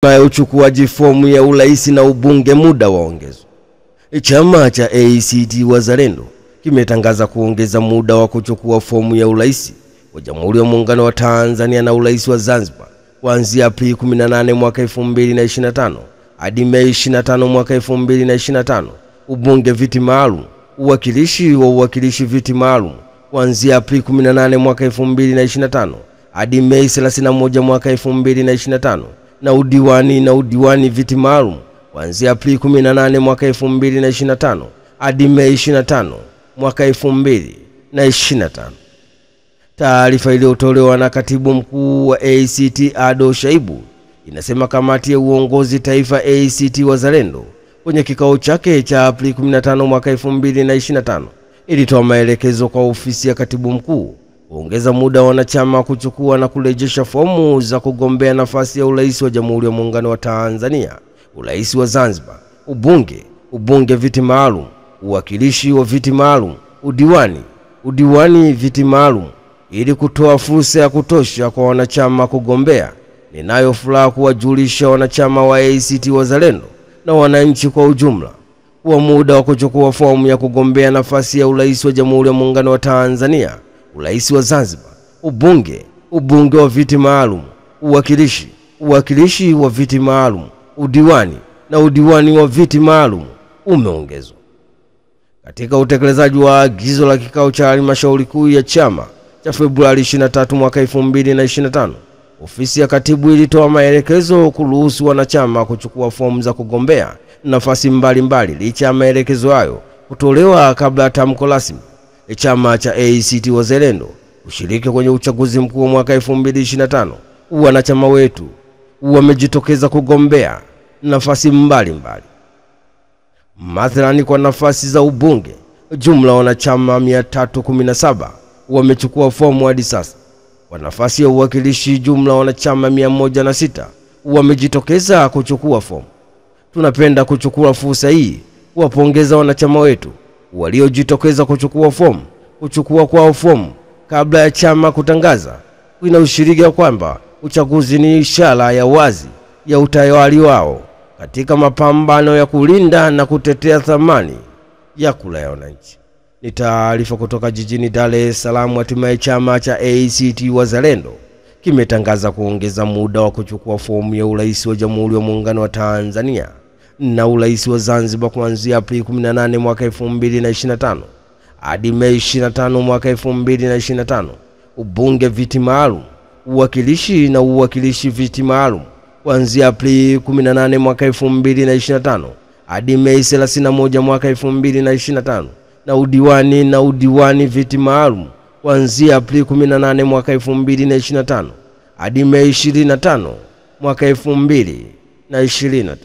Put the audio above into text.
ya uchukuaji fomu ya urais na ubunge muda waongezwa. Chama cha ACT Wazalendo kimetangaza kuongeza muda wa kuchukua fomu ya urais wa Jamhuri ya Muungano wa Tanzania na urais wa Zanzibar kuanzia Aprili 18 mwaka 2025 hadi Mei 25 mwaka 2025. Ubunge viti maalum, uwakilishi viti maalum kuanzia Aprili 18 mwaka 2025 hadi Mei 31 mwaka 2025. na udiwani viti maalum kuanzia Aprili 18 mwaka 2025 hadi Mei 25 mwaka 2025. Taarifa iliyotolewa na Katibu Mkuu wa ACT Ado Shaibu inasema kamati ya uongozi taifa ACT Wazalendo kwenye kikao chake cha Aprili 15 mwaka 2025 ilitoa maelekezo kwa ofisi ya Katibu Mkuu kuongeza muda wa wanachama kuchukua na kurejesha fomu za kugombea nafasi ya urais wa Jamhuri ya Muungano wa Tanzania, urais wa Zanzibar, ubunge viti maalum, uwakilishi wa viti maalum, udiwani viti maalum, ili kutoa fursa ya kutosha kwa wanachama kugombea. Ninayo furaha kuwajulisha wanachama wa ACT Wazalendo na wananchi kwa ujumla kwa muda wa kuchukua fomu ya kugombea nafasi ya urais wa Jamhuri ya Muungano wa Tanzania, urais wa Zanzibar, ubunge wa viti maalum, uwakilishi wa viti maalum, udiwani wa viti maalum umeongezwa. Katika utekelezaji wa agizo la kikao cha halmashauri kuu ya chama cha Februari 23 mwaka 2025, ofisi ya katibu ilitoa maelekezo kuruhusu wanachama kuchukua fomu za kugombea nafasi mbalimbali. Licha ya maelekezo hayo kutolewa kabla ya tamko rasmi, chama cha ACT Wazalendo kushiriki kwenye uchaguzi mkuu wa mwaka 2025, wanachama wetu wamejitokeza kugombea nafasi mbalimbali. Mathalani, kwa nafasi za ubunge, jumla wanachama 317 wamechukua fomu hadi sasa. Kwa nafasi ya uwakilishi, jumla wanachama 106 wamejitokeza kuchukua fomu. Tunapenda kuchukua fursa hii kuwapongeza wanachama wetu waliojitokeza kuchukua fomu. Kuchukua kwao fomu kabla ya chama kutangaza inaashiria kwamba uchaguzi ni ishara ya wazi ya utayari wao katika mapambano ya kulinda na kutetea thamani ya kura ya wananchi. Ni taarifa kutoka jijini Dar es Salaam. Hatimaye chama cha ACT Wazalendo kimetangaza kuongeza muda wa kuchukua fomu ya urais wa Jamhuri ya Muungano wa Tanzania na urais wa Zanzibar kuanzia Aprili 18 mwaka 2025 hadi Mei 25 mwaka 2025. Ubunge viti maalum, uwakilishi viti maalum kuanzia Aprili 18 mwaka 2025 hadi Mei 31 mwaka 2025. na udiwani viti maalum kuanzia Aprili 18 mwaka 2025 hadi Mei 25 mwaka 2025.